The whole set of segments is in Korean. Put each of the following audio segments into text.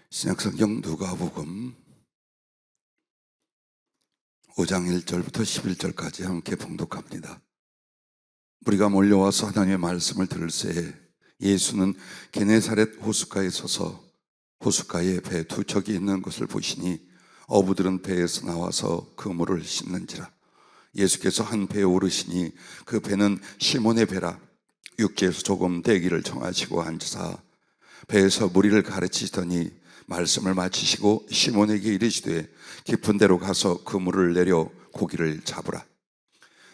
신약성경 누가복음 5장 1절부터 11절까지 함께 봉독합니다. 무리가 몰려와서 하나님의 말씀을 들을 새에 예수는 게네사렛 호숫가에 서서 호숫가에 배 두 척이 있는 것을 보시니 어부들은 배에서 나와서 그물을 씻는지라. 예수께서 한 배에 오르시니 그 배는 시몬의 배라. 육지에서 조금 대기를 청하시고 앉으사 배에서 무리를 가르치시더니 말씀을 마치시고 시몬에게 이르시되 깊은 데로 가서 그물을 내려 고기를 잡으라.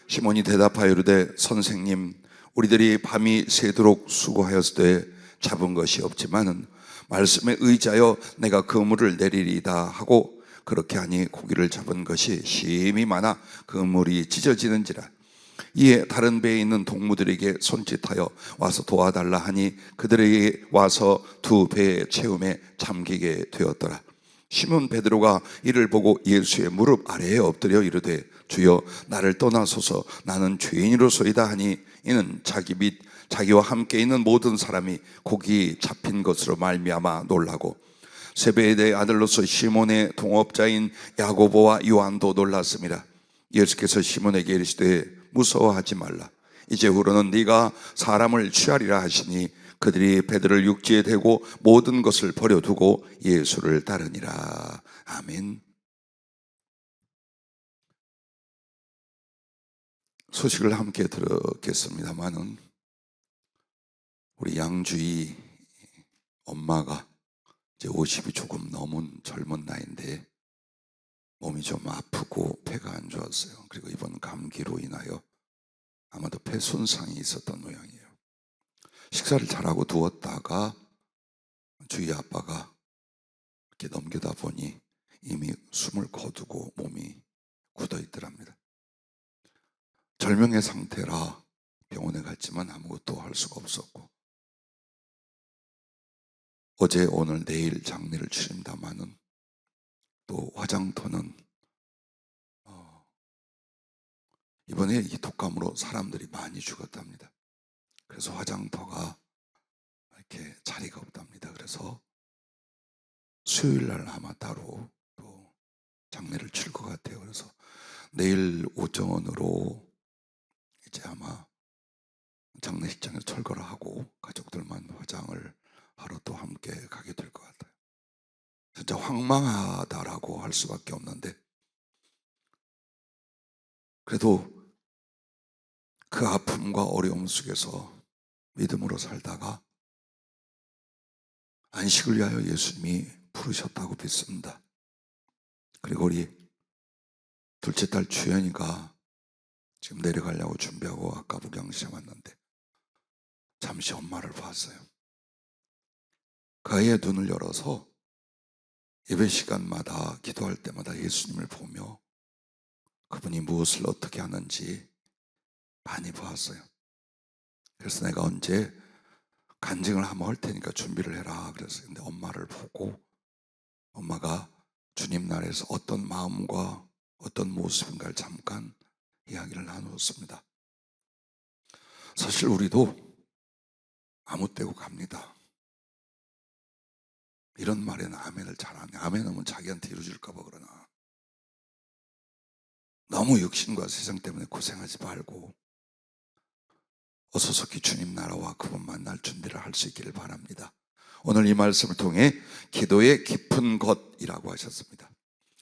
시몬이 대답하여 이르되 선생님, 우리들이 밤이 새도록 수고하였으되 잡은 것이 없지만은 말씀에 의지하여 내가 그물을 내리리이다 하고 그렇게 하니 고기를 잡은 것이 심히 많아 그물이 찢어지는지라. 이에 다른 배에 있는 동무들에게 손짓하여 와서 도와달라 하니 그들에게 와서 두 배의 채움에 잠기게 되었더라. 시몬 베드로가 이를 보고 예수의 무릎 아래에 엎드려 이르되 주여, 나를 떠나소서, 나는 죄인이로소이다 하니 이는 자기 및 자기와 함께 있는 모든 사람이 고기 잡힌 것으로 말미암아 놀라고 세베대의 아들로서 시몬의 동업자인 야고보와 요한도 놀랐습니다. 예수께서 시몬에게 이르시되 무서워하지 말라. 이제후로는 네가 사람을 취하리라 하시니 그들이 배들을 육지에 대고 모든 것을 버려두고 예수를 따르니라. 아멘. 소식을 함께 들었겠습니다마는 우리 양주희 엄마가 이제 50이 조금 넘은 젊은 나이인데 몸이 좀 아프고 폐가 안 좋았어요. 그리고 이번 감기로 인하여 아마도 폐 손상이 있었던 모양이에요. 식사를 잘하고 누웠다가 주희 아빠가 이렇게 넘기다 보니 이미 숨을 거두고 몸이 굳어 있더랍니다. 절명의 상태라 병원에 갔지만 아무것도 할 수가 없었고 어제 오늘 내일 장례를 치른다마는 또 화장터는 이번에 이 독감으로 사람들이 많이 죽었답니다. 그래서 화장터가 이렇게 자리가 없답니다. 그래서 수요일 날 아마 따로 또 장례를 칠 것 같아요. 그래서 내일 오전으로 이제 아마 장례식장에서 철거를 하고 가족들만 화장을 하러 또 함께 가게 될 것 같아요. 진짜 황망하다라고 할 수밖에 없는데 그래도 그 아픔과 어려움 속에서 믿음으로 살다가 안식을 위하여 예수님이 부르셨다고 믿습니다. 그리고 우리 둘째 딸 주연이가 지금 내려가려고 준비하고 아까 목양실에 왔는데 잠시 엄마를 봤어요. 그 아이의 눈을 열어서 예배 시간마다 기도할 때마다 예수님을 보며 그분이 무엇을 어떻게 하는지 많이 보았어요. 그래서 내가 언제 간증을 한번 할 테니까 준비를 해라 그랬어요. 근데 엄마를 보고 엄마가 주님 나라에서 어떤 마음과 어떤 모습인가를 잠깐 이야기를 나누었습니다. 사실 우리도 아무 때고 갑니다. 이런 말에는 아멘을 잘 안 해. 아멘 하면 자기한테 이루어질까 봐 그러나 너무 육신과 세상 때문에 고생하지 말고 어서 속히 주님 나라와 그분 만날 준비를 할 수 있기를 바랍니다. 오늘 이 말씀을 통해 기도의 깊은 것이라고 하셨습니다.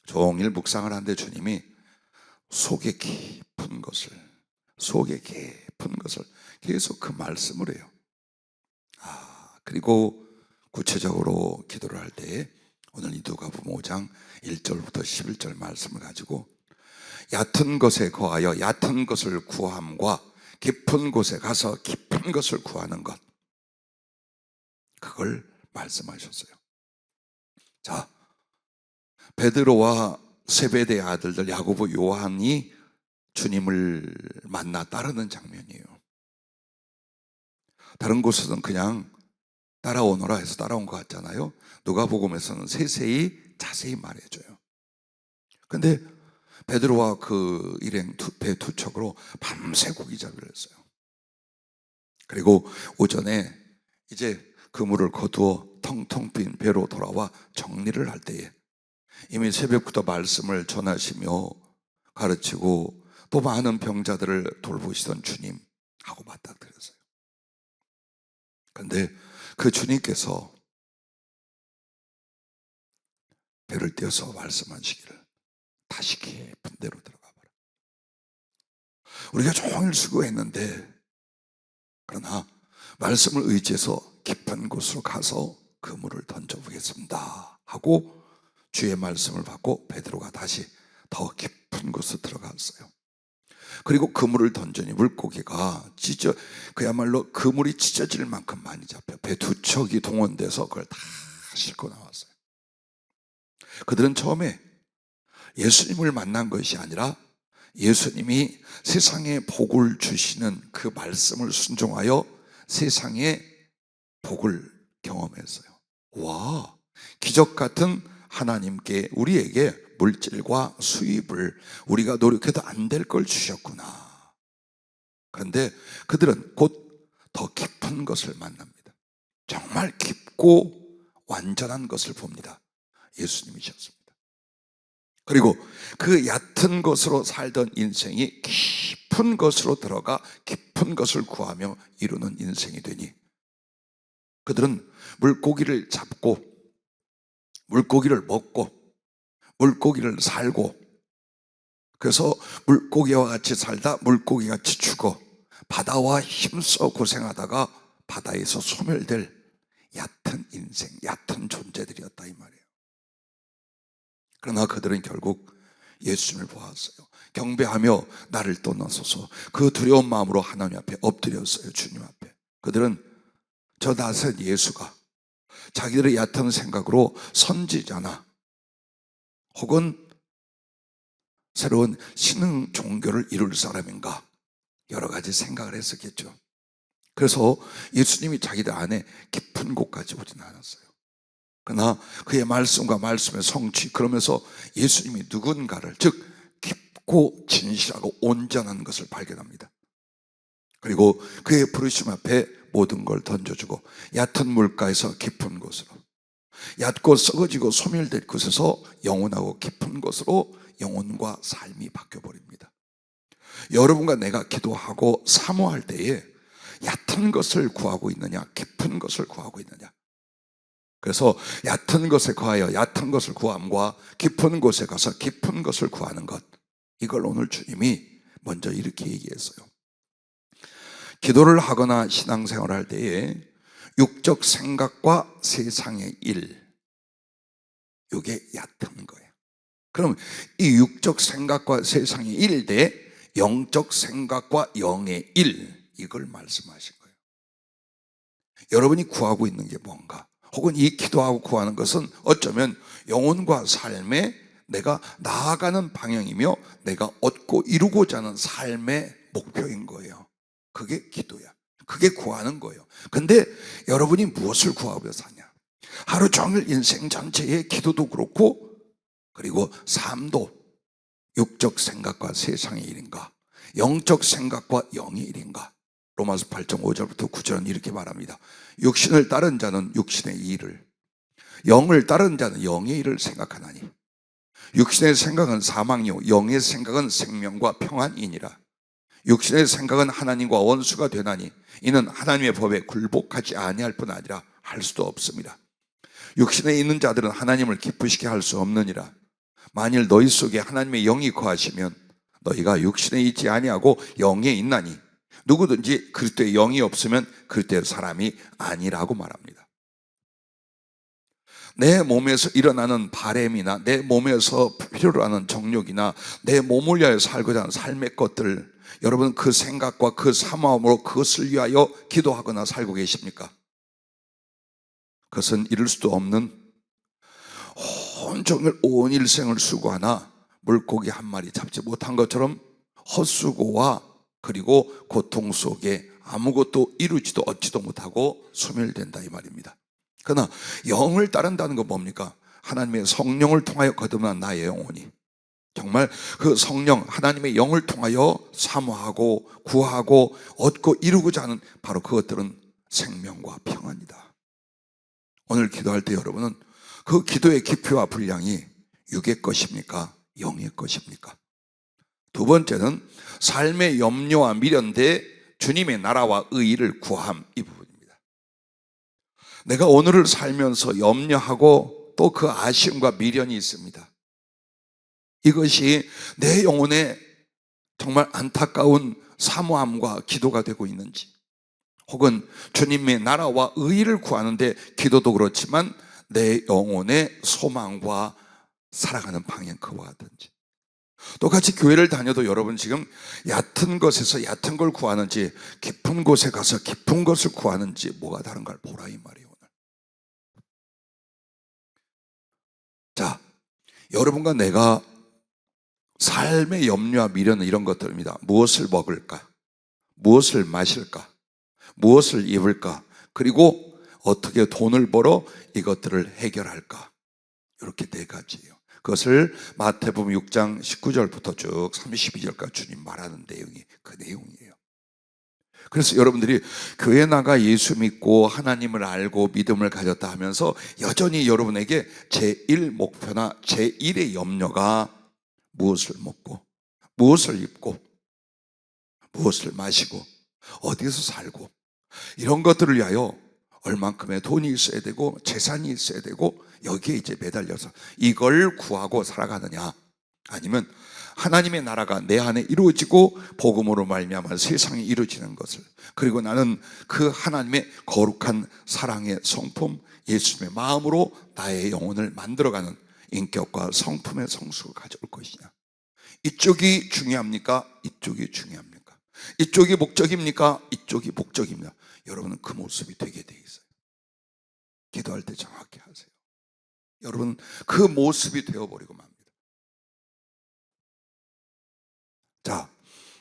종일 묵상을 하는데 주님이 속에 깊은 것을 계속 그 말씀을 해요. 그리고 구체적으로 기도를 할 때에 오늘 이 누가복음 5장 1절부터 11절 말씀을 가지고 얕은 것에 거하여 얕은 것을 구함과 깊은 곳에 가서 깊은 것을 구하는 것, 그걸 말씀하셨어요. 자, 베드로와 세베대의 아들들 야고보, 요한이 주님을 만나 따르는 장면이에요. 다른 곳에서는 그냥 따라오너라 해서 따라온 것 같잖아요. 누가복음에서는 세세히 자세히 말해줘요. 근데 베드로와 그 일행 배 두 척으로 밤새 고기 잡기를 했어요. 그리고 오전에 이제 그물을 거두어 텅텅 빈 배로 돌아와 정리를 할 때에 이미 새벽부터 말씀을 전하시며 가르치고 또 많은 병자들을 돌보시던 주님하고 맞닥뜨렸어요. 그런데 그 주님께서 배를 띄어서 말씀하시기를 다시 깊은 데로 들어가 봐라. 우리가 종일 수고했는데 그러나 말씀을 의지해서 깊은 곳으로 가서 그물을 던져보겠습니다 하고 주의 말씀을 받고 베드로가 다시 더 깊은 곳으로 들어갔어요. 그리고 그물을 던져니 물고기가 그야말로 그물이 찢어질 만큼 많이 잡혀 배 두 척이 동원돼서 그걸 다 싣고 나왔어요. 그들은 처음에 예수님을 만난 것이 아니라 예수님이 세상에 복을 주시는 그 말씀을 순종하여 세상에 복을 경험했어요. 와, 기적 같은 하나님께 우리에게 물질과 수입을 우리가 노력해도 안 될 걸 주셨구나. 그런데 그들은 곧 더 깊은 것을 만납니다. 정말 깊고 완전한 것을 봅니다. 예수님이셨습니다. 그리고 그 얕은 것으로 살던 인생이 깊은 것으로 들어가 깊은 것을 구하며 이루는 인생이 되니 그들은 물고기를 잡고 물고기를 먹고 물고기를 살고 그래서 물고기와 같이 살다 물고기같이 죽어 바다와 힘써 고생하다가 바다에서 소멸될 얕은 인생, 얕은 존재들이었다 이 말이에요. 그러나 그들은 결국 예수님을 보았어요. 경배하며 나를 떠나소서 그 두려운 마음으로 하나님 앞에 엎드렸어요. 주님 앞에. 그들은 저 나선 예수가 자기들의 얕은 생각으로 선지자나 혹은 새로운 신흥 종교를 이룰 사람인가 여러 가지 생각을 했었겠죠. 그래서 예수님이 자기들 안에 깊은 곳까지 오진 않았어요. 그러나 그의 말씀과 말씀의 성취, 그러면서 예수님이 누군가를, 즉 깊고 진실하고 온전한 것을 발견합니다. 그리고 그의 부르심 앞에 모든 걸 던져주고 얕은 물가에서 깊은 곳으로, 얕고 썩어지고 소멸될 곳에서 영원하고 깊은 곳으로 영혼과 삶이 바뀌어버립니다. 여러분과 내가 기도하고 사모할 때에 얕은 것을 구하고 있느냐 깊은 것을 구하고 있느냐. 그래서 얕은 것에 거하여 얕은 것을 구함과 깊은 곳에 가서 깊은 것을 구하는 것, 이걸 오늘 주님이 먼저 이렇게 얘기했어요. 기도를 하거나 신앙생활을 할 때에 육적 생각과 세상의 일, 이게 얕은 거예요. 그럼 이 육적 생각과 세상의 일 대 영적 생각과 영의 일, 이걸 말씀하신 거예요. 여러분이 구하고 있는 게 뭔가, 혹은 이 기도하고 구하는 것은 어쩌면 영혼과 삶에 내가 나아가는 방향이며 내가 얻고 이루고자 하는 삶의 목표인 거예요. 그게 기도야. 그게 구하는 거예요. 근데 여러분이 무엇을 구하고 사냐? 하루 종일 인생 전체의 기도도 그렇고 그리고 삶도 육적 생각과 세상의 일인가, 영적 생각과 영의 일인가. 로마서 8장 5절부터 9절은 이렇게 말합니다. 육신을 따른 자는 육신의 일을, 영을 따른 자는 영의 일을 생각하나니 육신의 생각은 사망이요 영의 생각은 생명과 평안이니라. 육신의 생각은 하나님과 원수가 되나니 이는 하나님의 법에 굴복하지 아니할 뿐 아니라 할 수도 없습니다. 육신에 있는 자들은 하나님을 기쁘시게 할 수 없느니라. 만일 너희 속에 하나님의 영이 거하시면 너희가 육신에 있지 아니하고 영에 있나니 누구든지 그리스도의 영이 없으면 그리스도의 사람이 아니라고 말합니다. 내 몸에서 일어나는 바램이나 내 몸에서 필요로 하는 정욕이나 내 몸을 위하여 살고자 하는 삶의 것들, 여러분 그 생각과 그 사모함으로 그것을 위하여 기도하거나 살고 계십니까? 그것은 이룰 수도 없는, 온종일 온 일생을 수고하나 물고기 한 마리 잡지 못한 것처럼 헛수고와 그리고 고통 속에 아무것도 이루지도 얻지도 못하고 소멸된다 이 말입니다. 그러나 영을 따른다는 건 뭡니까? 하나님의 성령을 통하여 거듭난 나의 영혼이 정말 그 성령 하나님의 영을 통하여 사모하고 구하고 얻고 이루고자 하는 바로 그것들은 생명과 평안이다. 오늘 기도할 때 여러분은 그 기도의 깊이와 분량이 육의 것입니까? 영의 것입니까? 두 번째는 삶의 염려와 미련 대 주님의 나라와 의의를 구함, 이 부분입니다. 내가 오늘을 살면서 염려하고 또 그 아쉬움과 미련이 있습니다. 이것이 내 영혼에 정말 안타까운 사모함과 기도가 되고 있는지, 혹은 주님의 나라와 의의를 구하는데 기도도 그렇지만 내 영혼의 소망과 살아가는 방향 그와 같은지. 똑같이 교회를 다녀도 여러분 지금 얕은 것에서 얕은 걸 구하는지 깊은 곳에 가서 깊은 것을 구하는지 뭐가 다른가를 보라 이 말이에요. 오늘. 자, 여러분과 내가 삶의 염려와 미련은 이런 것들입니다. 무엇을 먹을까? 무엇을 마실까? 무엇을 입을까? 그리고 어떻게 돈을 벌어 이것들을 해결할까? 이렇게 네 가지예요. 그것을 마태복음 6장 19절부터 쭉 32절까지 주님 말하는 내용이 그 내용이에요. 그래서 여러분들이 교회 나가 예수 믿고 하나님을 알고 믿음을 가졌다 하면서 여전히 여러분에게 제1 목표나 제1의 염려가 무엇을 먹고 무엇을 입고 무엇을 마시고 어디에서 살고 이런 것들을 위하여 얼만큼의 돈이 있어야 되고 재산이 있어야 되고 여기에 이제 매달려서 이걸 구하고 살아가느냐, 아니면 하나님의 나라가 내 안에 이루어지고 복음으로 말미암아 세상에 이루어지는 것을, 그리고 나는 그 하나님의 거룩한 사랑의 성품 예수님의 마음으로 나의 영혼을 만들어가는 인격과 성품의 성숙을 가져올 것이냐. 이쪽이 중요합니까? 이쪽이 중요합니까? 이쪽이 목적입니까? 이쪽이 목적입니다. 여러분은 그 모습이 되게 돼 있어요. 기도할 때 정확히 하세요. 여러분 그 모습이 되어버리고 맙니다. 자,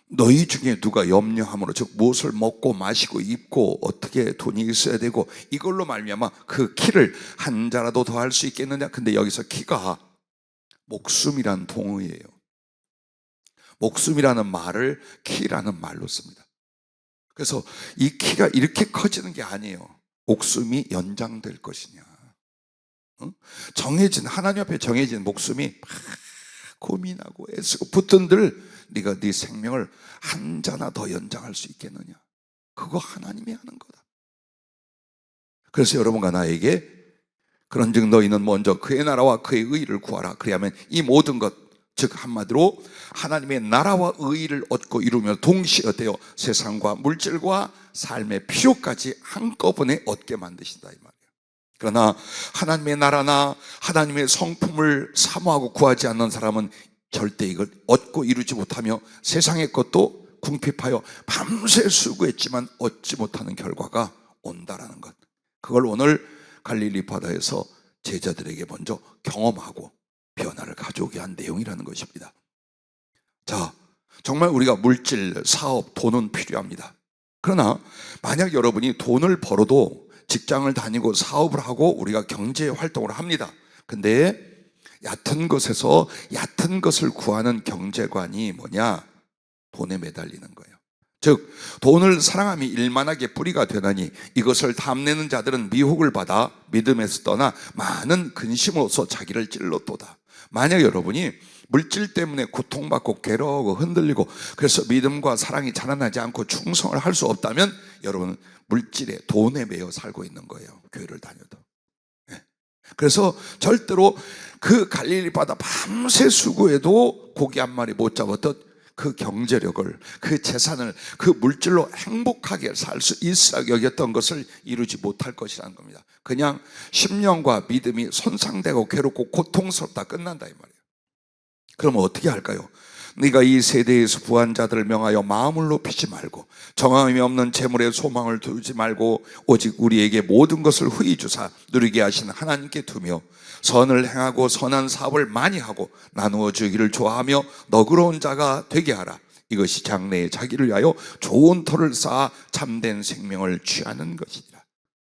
너희 중에 누가 염려함으로, 즉 무엇을 먹고 마시고 입고 어떻게 돈이 있어야 되고 이걸로 말미암아 그 키를 한 자라도 더 할 수 있겠느냐. 근데 여기서 키가 목숨이란 동의예요. 목숨이라는 말을 키라는 말로 씁니다. 그래서 이 키가 이렇게 커지는 게 아니에요. 목숨이 연장될 것이냐. 정해진, 하나님 앞에 정해진 목숨이 막 고민하고 애쓰고 붙든들 네가 네 생명을 한 자나 더 연장할 수 있겠느냐. 그거 하나님이 하는 거다. 그래서 여러분과 나에게 그런즉 너희는 먼저 그의 나라와 그의 의의를 구하라. 그리하면 이 모든 것, 즉 한마디로 하나님의 나라와 의의를 얻고 이루며 동시에 어때요? 세상과 물질과 삶의 필요까지 한꺼번에 얻게 만드신다 이 말이에요. 그러나 하나님의 나라나 하나님의 성품을 사모하고 구하지 않는 사람은 절대 이걸 얻고 이루지 못하며 세상의 것도 궁핍하여 밤새 수고했지만 얻지 못하는 결과가 온다라는 것. 그걸 오늘 갈릴리 바다에서 제자들에게 먼저 경험하고 변화를 가져오게 한 내용이라는 것입니다. 자, 정말 우리가 물질, 사업, 돈은 필요합니다. 그러나 만약 여러분이 돈을 벌어도 직장을 다니고 사업을 하고 우리가 경제 활동을 합니다. 근데 얕은 것에서 얕은 것을 구하는 경제관이 뭐냐? 돈에 매달리는 거예요. 즉 돈을 사랑함이 일만하게 뿌리가 되나니 이것을 탐내는 자들은 미혹을 받아 믿음에서 떠나 많은 근심으로써 자기를 찔렀도다. 만약 여러분이 물질 때문에 고통받고 괴로워하고 흔들리고 그래서 믿음과 사랑이 자라나지 않고 충성을 할 수 없다면 여러분은 물질에, 돈에 매여 살고 있는 거예요. 교회를 다녀도. 그래서 절대로 그 갈릴리 바다 밤새 수고해도 고기 한 마리 못 잡았던 그 경제력을, 그 재산을, 그 물질로 행복하게 살 수 있으라 여겼던 것을 이루지 못할 것이라는 겁니다. 그냥 심령과 믿음이 손상되고 괴롭고 고통스럽다 끝난다 이 말이에요. 그러면 어떻게 할까요? 네가 이 세대에서 부한 자들을 명하여 마음을 높이지 말고 정함이 없는 재물에 소망을 두지 말고 오직 우리에게 모든 것을 후히 주사 누리게 하신 하나님께 두며 선을 행하고 선한 사업을 많이 하고 나누어 주기를 좋아하며 너그러운 자가 되게 하라. 이것이 장래에 자기를 위하여 좋은 터를 쌓아 참된 생명을 취하는 것이니라.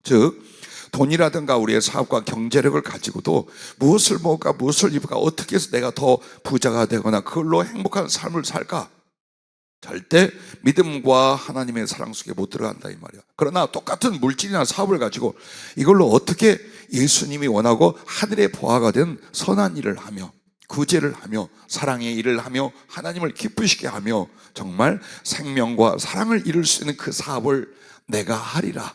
즉 돈이라든가 우리의 사업과 경제력을 가지고도 무엇을 먹을까, 무엇을 입을까, 어떻게 해서 내가 더 부자가 되거나 그걸로 행복한 삶을 살까? 절대 믿음과 하나님의 사랑 속에 못 들어간다 이 말이야. 그러나 똑같은 물질이나 사업을 가지고 이걸로 어떻게 예수님이 원하고 하늘의 보화가 된 선한 일을 하며 구제를 하며 사랑의 일을 하며 하나님을 기쁘시게 하며 정말 생명과 사랑을 이룰 수 있는 그 사업을 내가 하리라.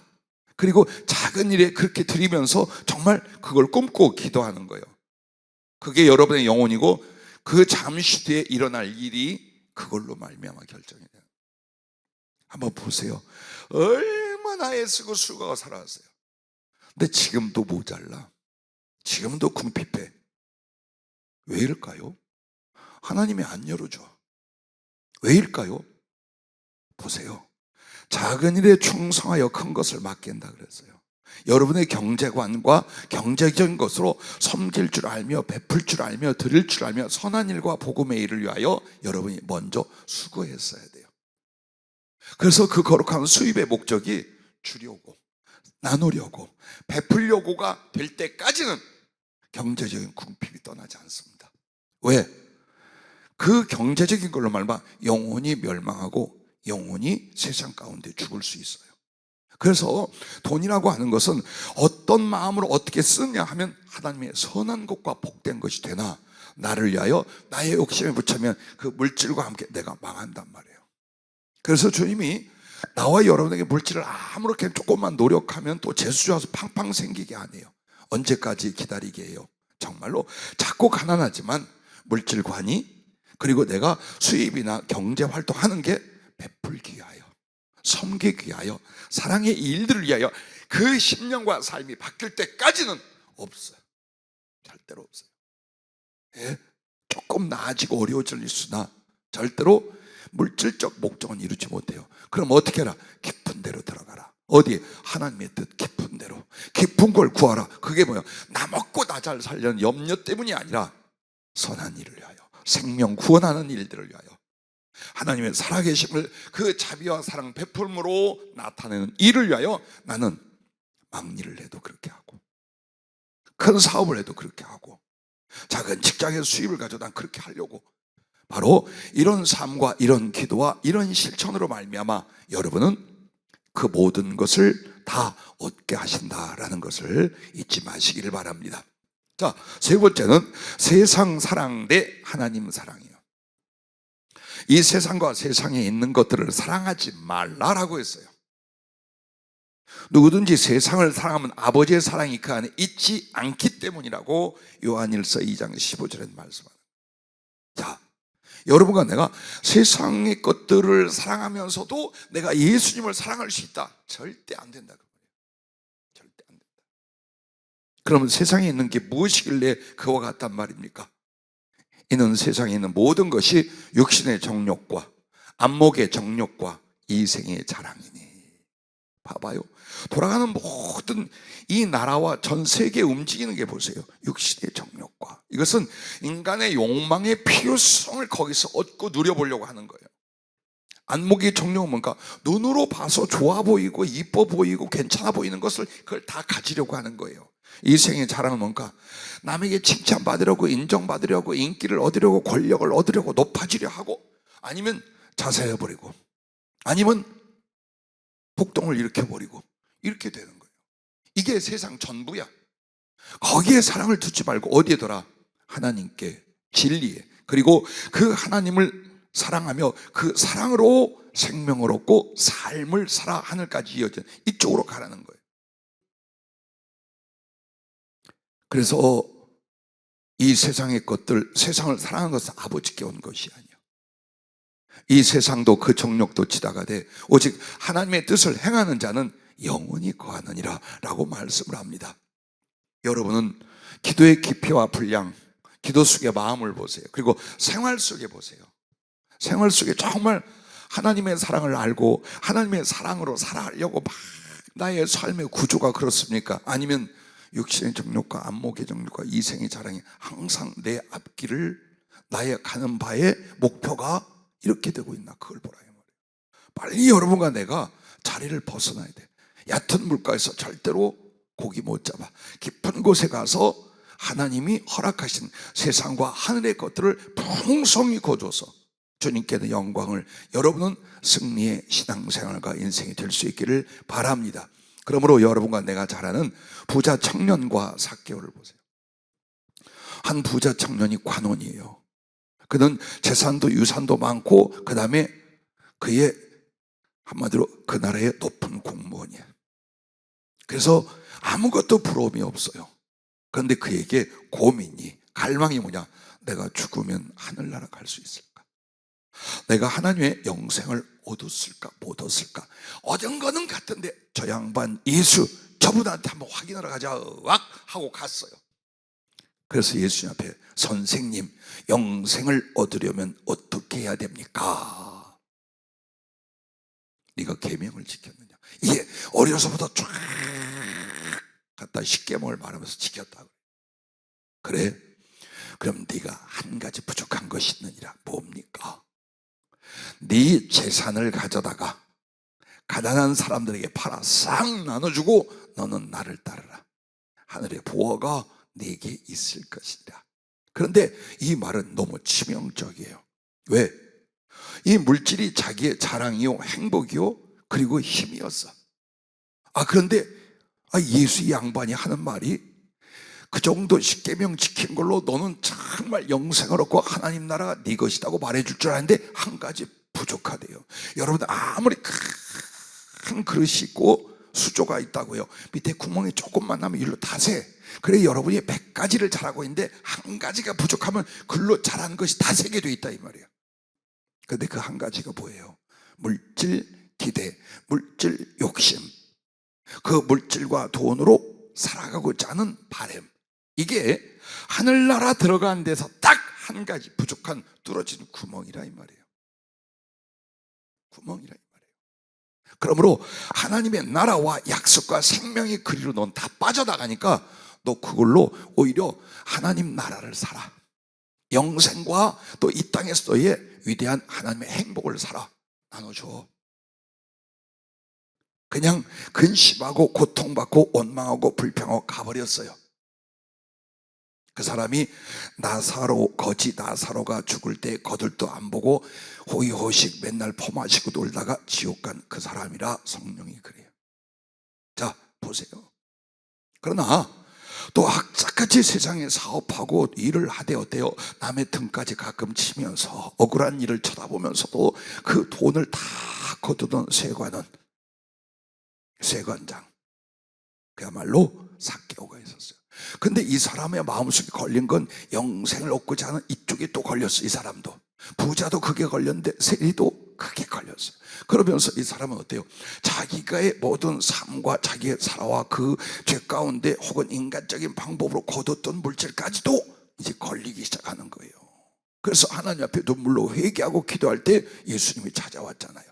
그리고 작은 일에 그렇게 드리면서 정말 그걸 꿈꾸고 기도하는 거예요. 그게 여러분의 영혼이고 그 잠시 뒤에 일어날 일이 그걸로 말미암아 결정이 돼요. 한번 보세요. 얼마나 애쓰고 수고가 살아왔어요. 근데 지금도 모자라. 지금도 궁핍해. 왜 이럴까요? 하나님이 안 열어줘. 왜일까요? 보세요. 작은 일에 충성하여 큰 것을 맡긴다 그랬어요. 여러분의 경제관과 경제적인 것으로 섬길 줄 알며 베풀 줄 알며 드릴 줄 알며 선한 일과 복음의 일을 위하여 여러분이 먼저 수고했어야 돼요. 그래서 그 거룩한 수입의 목적이 주려고 나누려고 베풀려고가 될 때까지는 경제적인 궁핍이 떠나지 않습니다. 왜? 그 경제적인 걸로 말미암아 영혼이 멸망하고 영혼이 세상 가운데 죽을 수 있어요. 그래서 돈이라고 하는 것은 어떤 마음으로 어떻게 쓰냐 하면 하나님의 선한 것과 복된 것이 되나 나를 위하여 나의 욕심에 붙이면 그 물질과 함께 내가 망한단 말이에요. 그래서 주님이 나와 여러분에게 물질을 아무렇게 조금만 노력하면 또 재수주 와서 팡팡 생기게 하네요. 언제까지 기다리게 해요? 정말로 작고 가난하지만 물질관이 그리고 내가 수입이나 경제 활동하는 게 베풀기 위하여 섬기기 위하여 사랑의 일들을 위하여 그 10년과 삶이 바뀔 때까지는 없어요. 절대로 없어요. 예? 조금 나아지고 어려워질 수나 절대로 물질적 목적은 이루지 못해요. 그럼 어떻게 해라? 깊은 데로 들어가라. 어디? 하나님의 뜻 깊은 데로. 깊은 걸 구하라. 그게 뭐야? 나 먹고 나 잘 살려는 염려 때문이 아니라 선한 일을 위하여 생명 구원하는 일들을 위하여 하나님의 살아계심을 그 자비와 사랑 베풀므로 나타내는 일을 위하여 나는 막일을 해도 그렇게 하고 큰 사업을 해도 그렇게 하고 작은 직장에서 수입을 가져도 난 그렇게 하려고 바로 이런 삶과 이런 기도와 이런 실천으로 말미암아 여러분은 그 모든 것을 다 얻게 하신다라는 것을 잊지 마시기를 바랍니다. 자, 세 번째는 세상 사랑 대 하나님 사랑이에요. 이 세상과 세상에 있는 것들을 사랑하지 말라라고 했어요. 누구든지 세상을 사랑하면 아버지의 사랑이 그 안에 있지 않기 때문이라고 요한일서 2장 15절에 말씀합니다. 자, 여러분과 내가 세상의 것들을 사랑하면서도 내가 예수님을 사랑할 수 있다? 절대 안 된다. 절대 안 된다. 그러면 세상에 있는 게 무엇이길래 그와 같단 말입니까? 이는 세상에 있는 모든 것이 육신의 정욕과 안목의 정욕과 이생의 자랑이니. 봐봐요. 돌아가는 모든 이 나라와 전 세계에 움직이는 게 보세요. 육신의 정욕과 이것은 인간의 욕망의 필요성을 거기서 얻고 누려보려고 하는 거예요. 안목의 정욕은 뭔가 눈으로 봐서 좋아 보이고 이뻐 보이고 괜찮아 보이는 것을 그걸 다 가지려고 하는 거예요. 이생의 자랑은 뭔가 남에게 칭찬받으려고 인정받으려고 인기를 얻으려고 권력을 얻으려고 높아지려 하고 아니면 자살해버리고 아니면 폭동을 일으켜버리고 이렇게 되는 거예요. 이게 세상 전부야. 거기에 사랑을 두지 말고 어디에 둬라? 하나님께 진리에 그리고 그 하나님을 사랑하며 그 사랑으로 생명을 얻고 삶을 살아 하늘까지 이어진 이쪽으로 가라는 거예요. 그래서 이 세상의 것들, 세상을 사랑하는 것은 아버지께 온 것이 아니에요. 이 세상도 그 정욕도 지나가되 오직 하나님의 뜻을 행하는 자는 영원히 거하느니라 라고 말씀을 합니다. 여러분은 기도의 깊이와 분량, 기도 속의 마음을 보세요. 그리고 생활 속에 보세요. 생활 속에 정말 하나님의 사랑을 알고 하나님의 사랑으로 살아가려고 막 나의 삶의 구조가 그렇습니까? 아니면 육신의 정욕과 안목의 정욕과 이생의 자랑이 항상 내 앞길을 나의 가는 바의 목표가 이렇게 되고 있나 그걸 보라 이 말이에요. 빨리 여러분과 내가 자리를 벗어나야 돼. 얕은 물가에서 절대로 고기 못 잡아. 깊은 곳에 가서 하나님이 허락하신 세상과 하늘의 것들을 풍성히 거둬서 주님께는 영광을, 여러분은 승리의 신앙생활과 인생이 될 수 있기를 바랍니다. 그러므로 여러분과 내가 잘 아는 부자 청년과 삭개오를 보세요. 한 부자 청년이 관원이에요. 그는 재산도 유산도 많고 그 다음에 그의 한마디로 그 나라의 높은 공무원이에요. 그래서 아무것도 부러움이 없어요. 그런데 그에게 고민이, 갈망이 뭐냐? 내가 죽으면 하늘나라 갈 수 있을까? 내가 하나님의 영생을 얻었을까 못 얻었을까? 얻은 거는 같은데 저 양반 예수 저분한테 한번 확인하러 가자 왁 하고 갔어요. 그래서 예수님 앞에 선생님 영생을 얻으려면 어떻게 해야 됩니까? 네가 계명을 지켰느냐? 이게 어려서부터 쫙 갖다 십계명을 말하면서 지켰다고. 그래? 그럼 네가 한 가지 부족한 것이 있느니라. 뭡니까? 네 재산을 가져다가 가난한 사람들에게 팔아 싹 나눠주고 너는 나를 따르라. 하늘의 보화가 네게 있을 것이라. 그런데 이 말은 너무 치명적이에요. 왜? 이 물질이 자기의 자랑이요 행복이요 그리고 힘이었어. 그런데 예수 이 양반이 하는 말이 그 정도 십계명 지킨 걸로 너는 정말 영생을 얻고 하나님 나라가 네 것이라고 말해줄 줄 알았는데 한 가지 부족하대요. 여러분 아무리 큰 그릇이 있고 수조가 있다고요, 밑에 구멍이 조금만 나면 일로 다새. 그래 여러분이 100가지를 잘하고 있는데 한 가지가 부족하면 글로 잘하는 것이 다 새게 돼 있다 이 말이에요. 그런데 그 한 가지가 뭐예요? 물질 기대, 물질 욕심. 그 물질과 돈으로 살아가고자 하는 바램. 이게 하늘나라 들어가는 데서 딱 한 가지 부족한 뚫어진 구멍이라 이 말이에요. 구멍이라 이 말이에요. 그러므로 하나님의 나라와 약속과 생명의 그리로 넌 다 빠져나가니까 너 그걸로 오히려 하나님 나라를 살아. 영생과 또 이 땅에서의 위대한 하나님의 행복을 살아. 나눠줘. 그냥 근심하고 고통받고 원망하고 불평하고 가버렸어요. 그 사람이 거지 나사로가 죽을 때 거들도 안 보고 호의호식 맨날 퍼마시고 놀다가 지옥 간 그 사람이라 성령이 그래요. 자 보세요. 그러나 또 악착같이 세상에 사업하고 일을 하되 어때요? 남의 등까지 가끔 치면서 억울한 일을 쳐다보면서도 그 돈을 다 거두던 세관장, 그야말로 삭개오가 있었어요. 근데 이 사람의 마음속에 걸린 건 영생을 얻고자 하는 이쪽에 또 걸렸어요. 이 사람도 부자도 크게 걸렸는데 세리도 크게 걸렸어요. 그러면서 이 사람은 어때요? 자기가의 모든 삶과 자기의 살아와 그 죄 가운데 혹은 인간적인 방법으로 거뒀던 물질까지도 이제 걸리기 시작하는 거예요. 그래서 하나님 앞에 눈물로 회개하고 기도할 때 예수님이 찾아왔잖아요.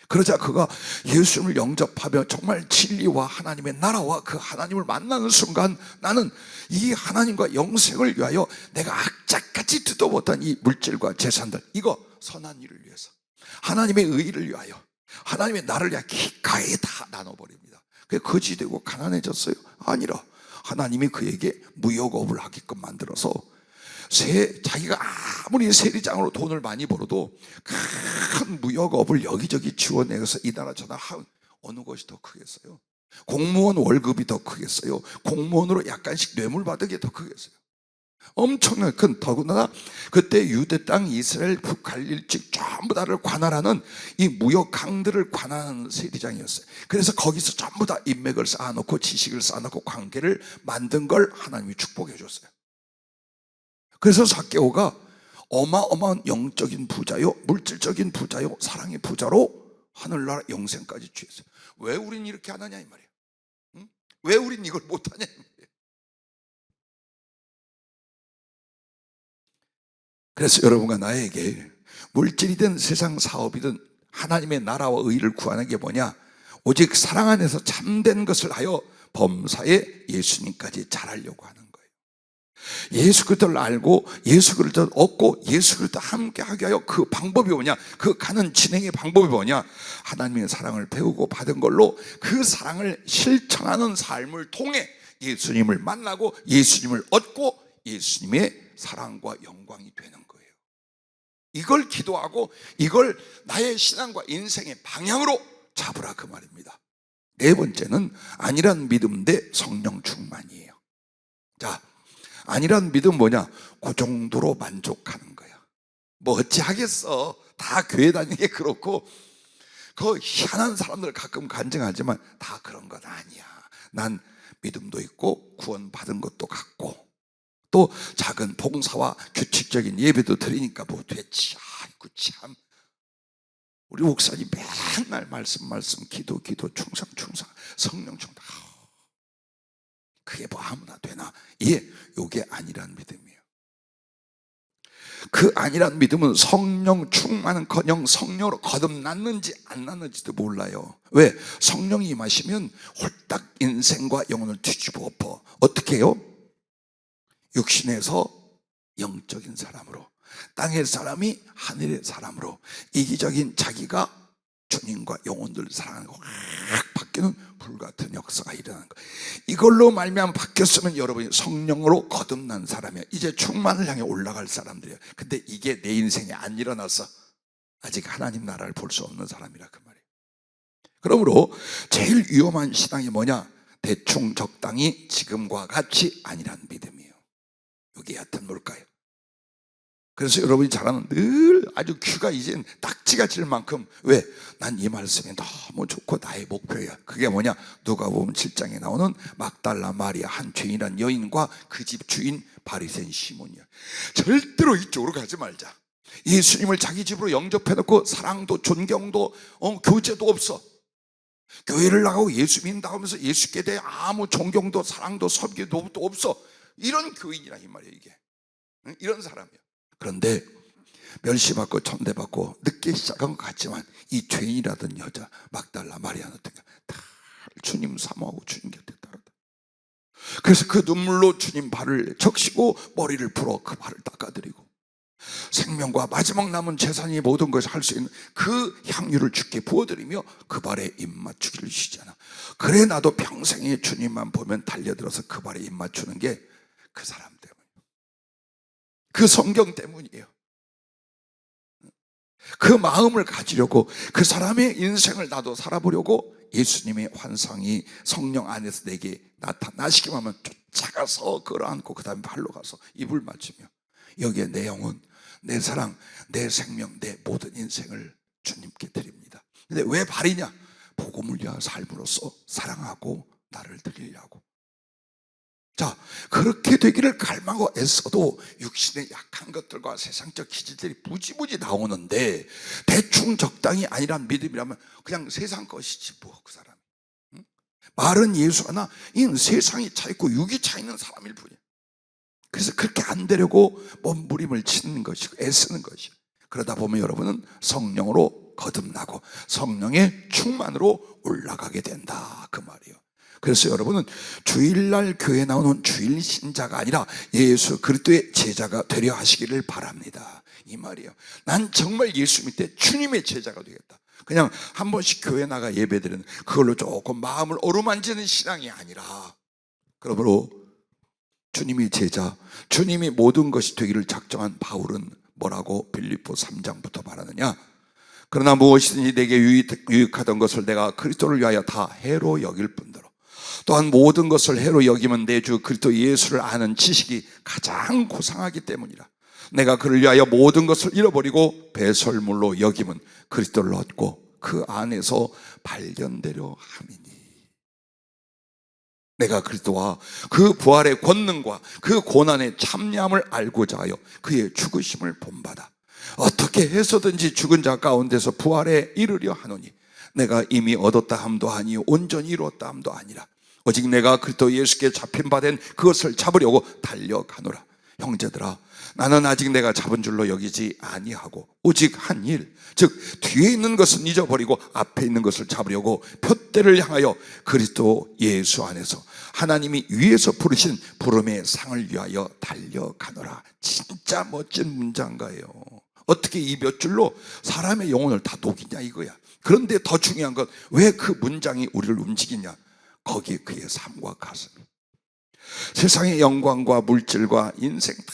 그러자 그가 예수님을 영접하며 정말 진리와 하나님의 나라와 그 하나님을 만나는 순간 나는 이 하나님과 영생을 위하여 내가 악착같이 뜯어봤던 이 물질과 재산들, 이거 선한 일을 위해서, 하나님의 의의를 위하여, 하나님의 나를 위하여 기꺼이 다 나눠버립니다. 그게 거지 되고 가난해졌어요? 아니라 하나님이 그에게 무역업을 하게끔 만들어서 자기가 아무리 세리장으로 돈을 많이 벌어도 큰 무역업을 여기저기 지원해서 이 나라 저 나라 어느 것이 더 크겠어요? 공무원 월급이 더 크겠어요? 공무원으로 약간씩 뇌물 받은 게 더 크겠어요? 엄청난 큰, 더군다나 그때 유대 땅 이스라엘 북갈릴 즉 전부 다를 관할하는 이 무역 강들을 관할하는 세리장이었어요. 그래서 거기서 전부 다 인맥을 쌓아놓고 지식을 쌓아놓고 관계를 만든 걸 하나님이 축복해 줬어요. 그래서 삭개오가 어마어마한 영적인 부자요, 물질적인 부자요, 사랑의 부자로 하늘나라 영생까지 취했어요. 왜 우린 이렇게 하느냐 이 말이에요. 응? 왜 우린 이걸 못하냐 이 말이에요. 그래서 여러분과 나에게 물질이든 세상 사업이든 하나님의 나라와 의를 구하는 게 뭐냐? 오직 사랑 안에서 참된 것을 하여 범사에 예수님까지 잘하려고 하는 거예요. 예수 그리스도를 알고 예수 그리스도를 얻고 예수 그리스도와 함께 하게 하여 그 방법이 뭐냐? 그 가는 진행의 방법이 뭐냐? 하나님의 사랑을 배우고 받은 걸로 그 사랑을 실천하는 삶을 통해 예수님을 만나고 예수님을 얻고 예수님의 사랑과 영광이 되는 거예요. 이걸 기도하고 이걸 나의 신앙과 인생의 방향으로 잡으라 그 말입니다. 네 번째는 안일한 믿음 대 성령 충만이에요. 자, 안일한 믿음 뭐냐? 그 정도로 만족하는 거야. 뭐 어찌하겠어. 다 교회 다니는 게 그렇고, 그 희한한 사람들 가끔 간증하지만 다 그런 건 아니야. 난 믿음도 있고 구원받은 것도 같고 또 작은 봉사와 규칙적인 예배도 드리니까 뭐 됐지. 아이고 참, 우리 목사님 맨날 말씀 기도 충성 성령 충성. 그게 뭐 아무나 되나? 예, 요게 아니란 믿음이에요. 그 아니란 믿음은 성령 충만은커녕 성령으로 거듭났는지 안 났는지도 몰라요. 왜? 성령이 임하시면 홀딱 인생과 영혼을 뒤집어 엎어. 어떻게 해요? 육신에서 영적인 사람으로, 땅의 사람이 하늘의 사람으로, 이기적인 자기가 주님과 영혼들 사랑하는 거 확 바뀌는 불같은 역사가 일어나는 거예요. 이걸로 말미암아 바뀌었으면 여러분이 성령으로 거듭난 사람이야. 이제 충만을 향해 올라갈 사람들이야. 근데 이게 내 인생에 안 일어나서 아직 하나님 나라를 볼 수 없는 사람이라 그 말이에요. 그러므로 제일 위험한 신앙이 뭐냐? 대충 적당히 지금과 같이 아니란 믿음이에요. 여기 하여튼 뭘까요? 그래서 여러분이 잘하는 늘 아주 귀가 이젠 딱지가 질 만큼, 왜? 난 이 말씀이 너무 좋고 나의 목표야. 그게 뭐냐? 누가복음 7장에 나오는 막달라 마리아 한 죄인이란 여인과 그 집 주인 바리새인 시몬이야. 절대로 이쪽으로 가지 말자. 예수님을 자기 집으로 영접해놓고 사랑도 존경도 교제도 없어. 교회를 나가고 예수 믿는다고 하면서 예수께 대해 아무 존경도 사랑도 섬기도 없어. 이런 교인이라 이 말이야 이게. 이런 사람이야. 그런데 멸시받고 천대받고 늦게 시작한 것 같지만 이 죄인이라던 여자 막달라 마리아는 다 주님 사모하고 주님 곁에 따르다. 그래서 그 눈물로 주님 발을 적시고 머리를 풀어 그 발을 닦아드리고 생명과 마지막 남은 재산이 모든 것을 할 수 있는 그 향유를 주께 부어드리며 그 발에 입 맞추기를 쉬잖아. 그래 나도 평생에 주님만 보면 달려들어서 그 발에 입 맞추는 게 그 사람 때문이에요. 그 성경 때문이에요. 그 마음을 가지려고, 그 사람의 인생을 나도 살아보려고 예수님의 환상이 성령 안에서 내게 나타나시기만 하면 쫓아가서 끌어안고 그 다음에 발로 가서 입을 맞추며 여기에 내 영혼, 내 사랑, 내 생명, 내 모든 인생을 주님께 드립니다. 근데 왜 발이냐? 복음을 위한 삶으로서 사랑하고 나를 드리려고. 자, 그렇게 되기를 갈망하고 애써도 육신의 약한 것들과 세상적 기질들이 무지무지 나오는데 대충 적당히 아니란 믿음이라면 그냥 세상 것이지 뭐 그 사람. 응? 말은 예수 하나 이 세상이 차 있고 육이 차 있는 사람일 뿐이야. 그래서 그렇게 안 되려고 몸부림을 치는 것이고 애쓰는 것이고, 그러다 보면 여러분은 성령으로 거듭나고 성령의 충만으로 올라가게 된다 그 말이에요. 그래서 여러분은 주일날 교회에 나오는 주일 신자가 아니라 예수 그리스도의 제자가 되려 하시기를 바랍니다 이 말이에요. 난 정말 예수 믿때 주님의 제자가 되겠다. 그냥 한 번씩 교회 나가 예배드리는 그걸로 조금 마음을 어루만지는 신앙이 아니라, 그러므로 주님이 제자, 주님이 모든 것이 되기를 작정한 바울은 뭐라고 빌립보 3장부터 말하느냐? 그러나 무엇이든지 내게 유익하던 것을 내가 그리스도를 위하여 다 해로 여길 뿐더러 또한 모든 것을 해로 여기면 내 주 그리스도 예수를 아는 지식이 가장 고상하기 때문이라. 내가 그를 위하여 모든 것을 잃어버리고 배설물로 여기면 그리스도를 얻고 그 안에서 발견되려 함이니. 내가 그리스도와 그 부활의 권능과 그 고난의 참여함을 알고자 하여 그의 죽으심을 본받아 어떻게 해서든지 죽은 자 가운데서 부활에 이르려 하노니 내가 이미 얻었다 함도 아니요 온전히 이루었다 함도 아니라 오직 내가 그리스도 예수께 잡힌 바 된 그것을 잡으려고 달려가노라. 형제들아, 나는 아직 내가 잡은 줄로 여기지 아니하고 오직 한 일, 즉 뒤에 있는 것은 잊어버리고 앞에 있는 것을 잡으려고 표대를 향하여 그리스도 예수 안에서 하나님이 위에서 부르신 부름의 상을 위하여 달려가노라. 진짜 멋진 문장가예요. 어떻게 이 몇 줄로 사람의 영혼을 다 녹이냐 이거야. 그런데 더 중요한 건 왜 그 문장이 우리를 움직이냐? 거기에 그의 삶과 가슴이, 세상의 영광과 물질과 인생 다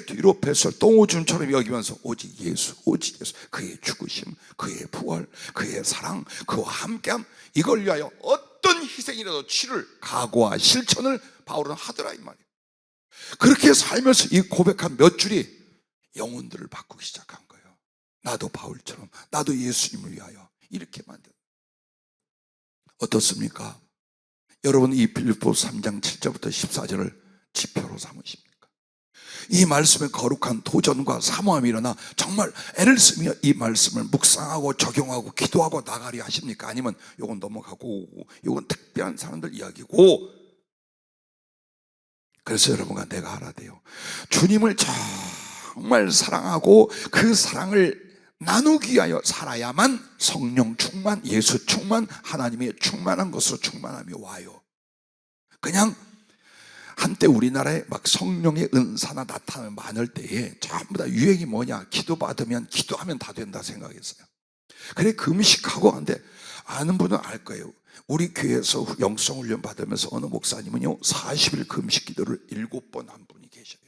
뒤로 뱃을 똥오줌처럼 여기면서 오직 예수, 오직 예수, 그의 죽으심, 그의 부활, 그의 사랑, 그와 함께함, 이걸 위하여 어떤 희생이라도 치를 각오와 실천을 바울은 하더라 이 말이에요. 그렇게 살면서 이 고백한 몇 줄이 영혼들을 바꾸기 시작한 거예요. 나도 바울처럼, 나도 예수님을 위하여 이렇게 만든. 어떻습니까? 여러분, 이 빌립보서 3장 7절부터 14절을 지표로 삼으십니까? 이 말씀의 거룩한 도전과 사모함이 일어나 정말 애를 쓰며 이 말씀을 묵상하고 적용하고 기도하고 나가려 하십니까? 아니면 이건 넘어가고 이건 특별한 사람들 이야기고. 그래서 여러분과 내가 알아야 돼요. 주님을 정말 사랑하고 그 사랑을 나누기 위하여 살아야만 성령 충만, 예수 충만, 하나님의 충만한 것으로 충만함이 와요. 그냥 한때 우리나라에 막 성령의 은사나 나타남이 많을 때에 전부 다 유행이 뭐냐, 기도받으면 기도하면 다 된다 생각했어요. 그래 금식하고 한데 아는 분은 알 거예요. 우리 교회에서 영성훈련 받으면서 어느 목사님은요 40일 금식 기도를 7번 한 분이 계셔요.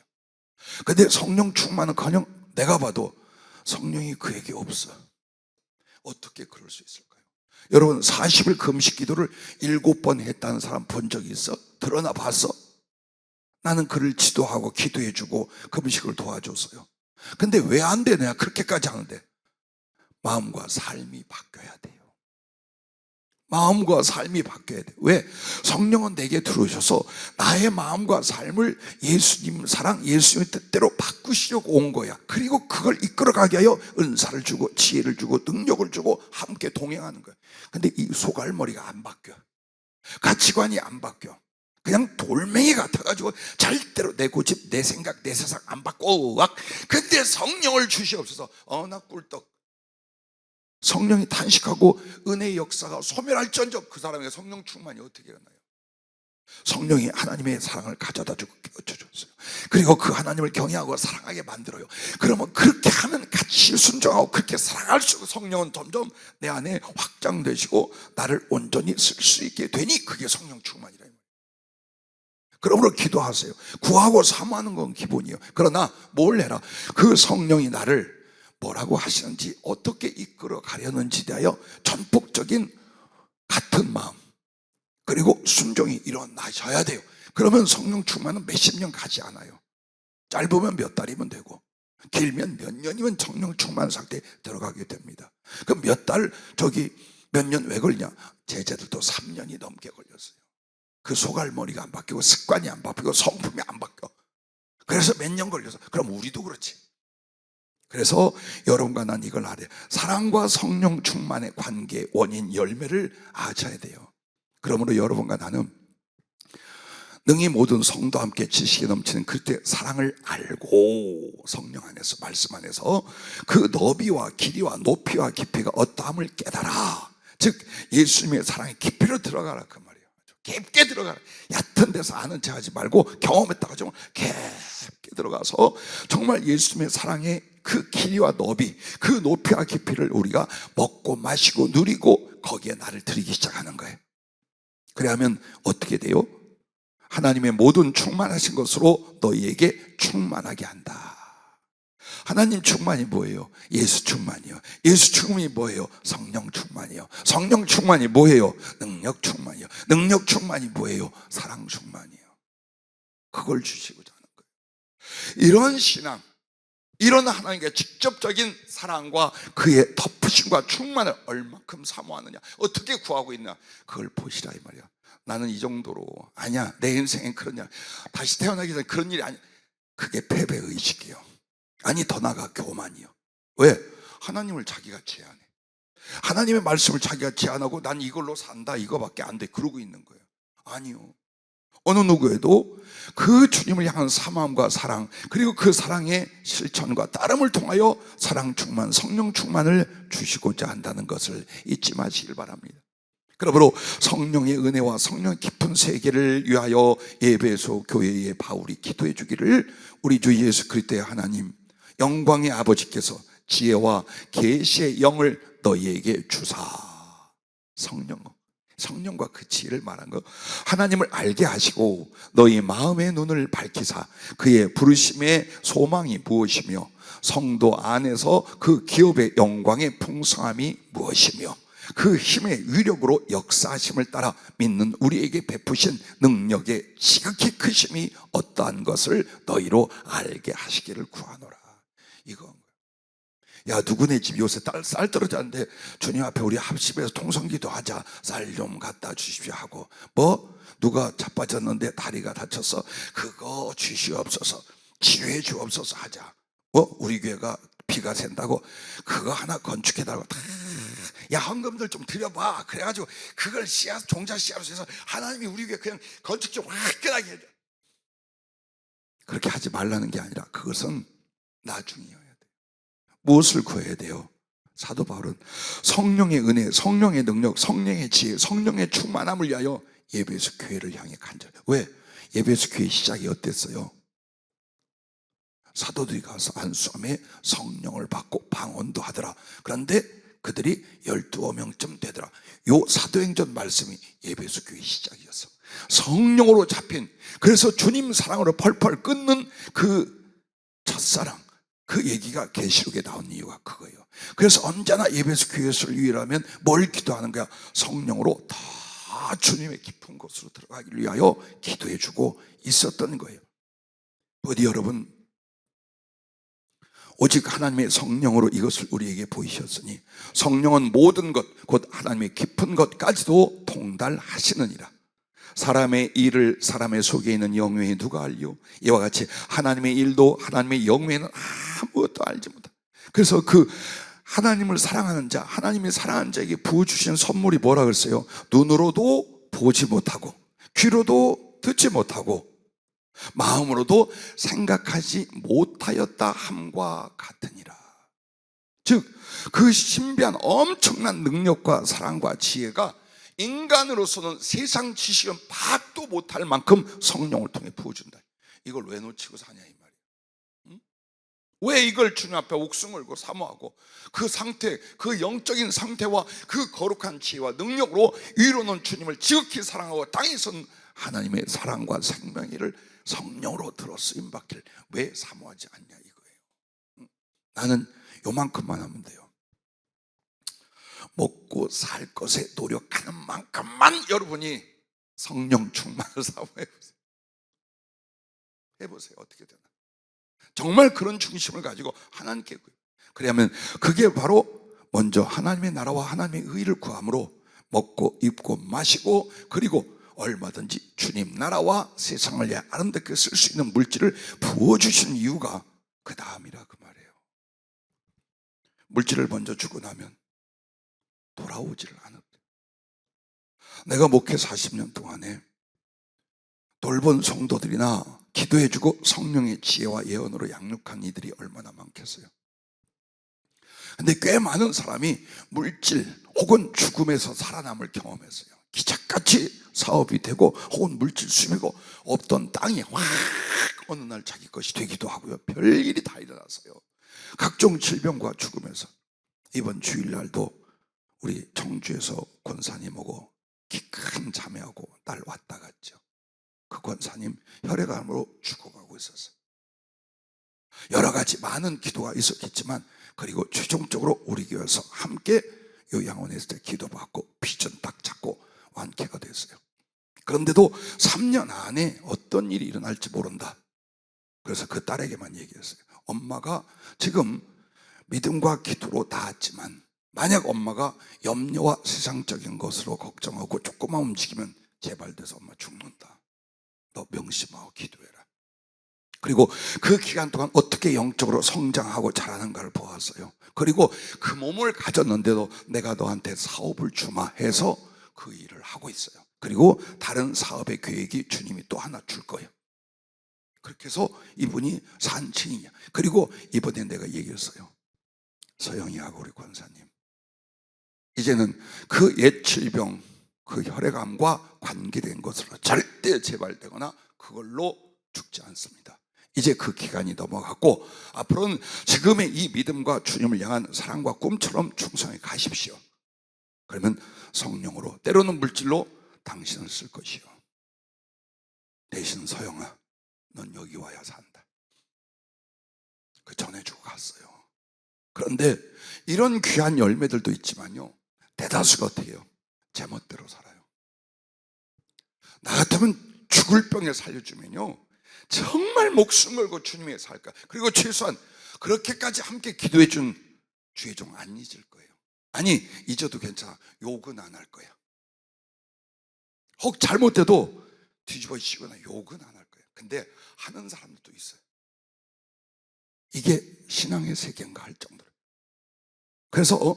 근데 성령 충만은커녕 내가 봐도 성령이 그에게 없어. 어떻게 그럴 수 있을까요? 여러분, 40일 금식 기도를 7번 했다는 사람 본 적이 있어? 드러나 봤어? 나는 그를 지도하고 기도해주고 금식을 도와줬어요. 근데 왜 안 돼? 내가 그렇게까지 하는데. 마음과 삶이 바뀌어야 돼요. 마음과 삶이 바뀌어야 돼요. 왜? 성령은 내게 들어오셔서 나의 마음과 삶을 예수님 사랑, 예수님의 뜻대로 바꾸시려고 온 거야. 그리고 그걸 이끌어가게 하여 은사를 주고 지혜를 주고 능력을 주고 함께 동행하는 거야. 근데 이 소갈머리가 안 바뀌어. 가치관이 안 바뀌어. 그냥 돌멩이 같아가지고 절대로 내 고집, 내 생각, 내 세상 안 바꿔. 근데 성령을 주시옵소서. 나 꿀떡. 성령이 탄식하고 은혜의 역사가 소멸할지언정 그 사람의 성령 충만이 어떻게 일어나요? 성령이 하나님의 사랑을 가져다 주고 깨워줬어요. 그리고 그 하나님을 경외하고 사랑하게 만들어요. 그러면 그렇게 하면 같이 순종하고 그렇게 사랑할수록 성령은 점점 내 안에 확장되시고 나를 온전히 쓸 수 있게 되니 그게 성령 충만이라. 그러므로 기도하세요. 구하고 사모하는 건 기본이에요. 그러나 뭘 해라? 그 성령이 나를 뭐라고 하시는지 어떻게 이끌어 가려는지 대하여 전폭적인 같은 마음 그리고 순종이 일어나셔야 돼요. 그러면 성령 충만은 몇십 년 가지 않아요. 짧으면 몇 달이면 되고 길면 몇 년이면 성령 충만 상태에 들어가게 됩니다. 그럼 몇 달 몇 년 왜 걸리냐? 제자들도 3년이 넘게 걸렸어요. 그 소갈머리가 안 바뀌고 습관이 안 바뀌고 성품이 안 바뀌어. 그래서 몇 년 걸려서. 그럼 우리도 그렇지. 그래서 여러분과 난 이걸 알아야 돼요. 사랑과 성령 충만의 관계, 원인, 열매를 아셔야 돼요. 그러므로 여러분과 나는 능히 모든 성도와 함께 지식이 넘치는 그때 사랑을 알고 성령 안에서, 말씀 안에서 그 너비와 길이와 높이와 깊이가 어떠함을 깨달아. 즉 예수님의 사랑의 깊이로 들어가라 그 말이에요. 깊게 들어가라. 얕은 데서 아는 체 하지 말고 경험했다가 좀 깊게 들어가서 정말 예수님의 사랑의 그 길이와 너비, 그 높이와 깊이를 우리가 먹고 마시고 누리고 거기에 나를 들이기 시작하는 거예요. 그래야면 어떻게 돼요? 하나님의 모든 충만하신 것으로 너희에게 충만하게 한다. 하나님 충만이 뭐예요? 예수 충만이요. 예수 충만이 뭐예요? 성령 충만이요. 성령 충만이 뭐예요? 능력 충만이요. 능력 충만이 뭐예요? 사랑 충만이요. 그걸 주시고자 하는 거예요. 이런 신앙, 이런 하나님의 직접적인 사랑과 그의 덮으심과 충만을 얼마큼 사모하느냐, 어떻게 구하고 있냐, 그걸 보시라 이 말이야. 나는 이 정도로 아니야, 내 인생엔 그러냐, 다시 태어나기 전에 그런 일이 아니야. 그게 패배의식이에요. 아니 더 나아가 교만이요. 왜? 하나님을 자기가 제한해. 하나님의 말씀을 자기가 제한하고 난 이걸로 산다, 이거밖에 안 돼, 그러고 있는 거예요. 아니요. 어느 누구에도 그 주님을 향한 사모함과 사랑, 그리고 그 사랑의 실천과 따름을 통하여 사랑 충만, 성령 충만을 주시고자 한다는 것을 잊지 마시길 바랍니다. 그러므로 성령의 은혜와 성령의 깊은 세계를 위하여 에베소 교회의 바울이 기도해 주기를 우리 주 예수 그리스도의 하나님 영광의 아버지께서 지혜와 계시의 영을 너희에게 주사. 성령, 성령과 그 지혜를 말한 거. 하나님을 알게 하시고 너희 마음의 눈을 밝히사 그의 부르심의 소망이 무엇이며 성도 안에서 그 기업의 영광의 풍성함이 무엇이며 그 힘의 위력으로 역사하심을 따라 믿는 우리에게 베푸신 능력의 지극히 크심이 어떠한 것을 너희로 알게 하시기를 구하노라. 이거. 야, 누구네 집 요새 쌀 떨어졌는데 주님 앞에 우리 합심해서 통성기도 하자. 쌀 좀 갖다 주십시오 하고, 뭐 누가 자빠졌는데 다리가 다쳐서 그거 주시옵소서, 치유해 주옵소서 하자. 뭐 우리 교회가 비가 샌다고 그거 하나 건축해달라고 야, 헌금들 좀 드려봐. 그래가지고 그걸 씨앗, 종자 씨앗으로 해서 하나님이 우리 교회 그냥 건축 좀 화끈하게 해줘. 그렇게 하지 말라는 게 아니라 그것은 나중이어야 돼요. 무엇을 구해야 돼요? 사도 바울은 성령의 은혜, 성령의 능력, 성령의 지혜, 성령의 충만함을 위하여 예배소 교회를 향해 간절. 왜? 예배소 교회 시작이 어땠어요? 사도들이 가서 안수함에 성령을 받고 방언도 하더라. 그런데 그들이 12명쯤 되더라. 요 사도행전 말씀이 예배소 교회 시작이었어. 성령으로 잡힌, 그래서 주님 사랑으로 펄펄 끓는 그 첫사랑, 그 얘기가 계시록에 나온 이유가 그거예요. 그래서 언제나 예배소 교회를 위하면 뭘 기도하는 거야? 성령으로 다 주님의 깊은 곳으로 들어가기를 위하여 기도해 주고 있었던 거예요. 어디 여러분, 오직 하나님의 성령으로 이것을 우리에게 보이셨으니 성령은 모든 것 곧 하나님의 깊은 것까지도 통달하시느니라. 사람의 일을 사람의 속에 있는 영외에 누가 알리요? 이와 같이 하나님의 일도 하나님의 영외에는 아무것도 알지 못한다. 그래서 그 하나님을 사랑하는 자, 하나님이 사랑하는 자에게 부어주신 선물이 뭐라 그랬어요? 눈으로도 보지 못하고 귀로도 듣지 못하고 마음으로도 생각하지 못하였다 함과 같으니라. 즉 그 신비한 엄청난 능력과 사랑과 지혜가 인간으로서는 세상 지식은 파악도 못할 만큼 성령을 통해 부어준다. 이걸 왜 놓치고 사냐 이 말이에요. 응? 왜 이걸 주님 앞에 옥승 걸고 사모하고 그 상태, 그 영적인 상태와 그 거룩한 지혜와 능력으로 위로는 주님을 지극히 사랑하고 땅에선 하나님의 사랑과 생명의를 성령으로 들어 쓰임받기를 왜 사모하지 않냐 이거예요. 나는 요만큼만 하면 돼요. 먹고 살 것에 노력하는 만큼만 여러분이 성령 충만을 사모해보세요. 해보세요. 어떻게 되나. 정말 그런 중심을 가지고 하나님께 구해요. 그러면 그게 바로 먼저 하나님의 나라와 하나님의 의를 구함으로 먹고 입고 마시고 그리고 얼마든지 주님 나라와 세상을 위해 아름답게 쓸 수 있는 물질을 부어주신 이유가 그 다음이라 그 말이에요. 물질을 먼저 주고 나면 돌아오지를 않았대. 내가 목회 40년 동안에 돌본 성도들이나 기도해주고 성령의 지혜와 예언으로 양육한 이들이 얼마나 많겠어요. 근데 꽤 많은 사람이 물질 혹은 죽음에서 살아남을 경험했어요. 기적같이 사업이 되고 혹은 물질 수입이고 없던 땅이 확 어느 날 자기 것이 되기도 하고요. 별일이 다 일어났어요. 각종 질병과 죽음에서. 이번 주일날도 우리 청주에서 권사님하고 키 큰 자매하고 딸 왔다 갔죠. 그 권사님 혈액암으로 죽어가고 있었어요. 여러 가지 많은 기도가 있었겠지만 그리고 최종적으로 우리 교회에서 함께 요양원에 있을 때 기도받고 비전 딱 잡고 완쾌가 됐어요. 그런데도 3년 안에 어떤 일이 일어날지 모른다. 그래서 그 딸에게만 얘기했어요. 엄마가 지금 믿음과 기도로 닿았지만 만약 엄마가 염려와 세상적인 것으로 걱정하고 조금만 움직이면 재발돼서 엄마 죽는다. 너 명심하고 기도해라. 그리고 그 기간 동안 어떻게 영적으로 성장하고 자라는가를 보았어요. 그리고 그 몸을 가졌는데도 내가 너한테 사업을 주마 해서 그 일을 하고 있어요. 그리고 다른 사업의 계획이 주님이 또 하나 줄 거예요. 그렇게 해서 이분이 산증이냐. 그리고 이번에 내가 얘기했어요. 서영이하고 우리 권사님 이제는 그 옛 질병, 그 혈액암과 관계된 것으로 절대 재발되거나 그걸로 죽지 않습니다. 이제 그 기간이 넘어갔고 앞으로는 지금의 이 믿음과 주님을 향한 사랑과 꿈처럼 충성해 가십시오. 그러면 성령으로, 때로는 물질로 당신을 쓸 것이요. 대신 서영아, 넌 여기 와야 산다. 그 전해주고 갔어요. 그런데 이런 귀한 열매들도 있지만요, 대다수가 어떻게 해요? 제멋대로 살아요. 나 같으면 죽을 병에 살려주면요, 정말 목숨 걸고 주님의 살까. 그리고 최소한 그렇게까지 함께 기도해 준 주의 종 안 잊을 거예요. 아니, 잊어도 괜찮아. 욕은 안 할 거야. 혹 잘못해도 뒤집어지거나 욕은 안 할 거야. 근데 하는 사람들도 있어요. 이게 신앙의 세계인가 할 정도로. 그래서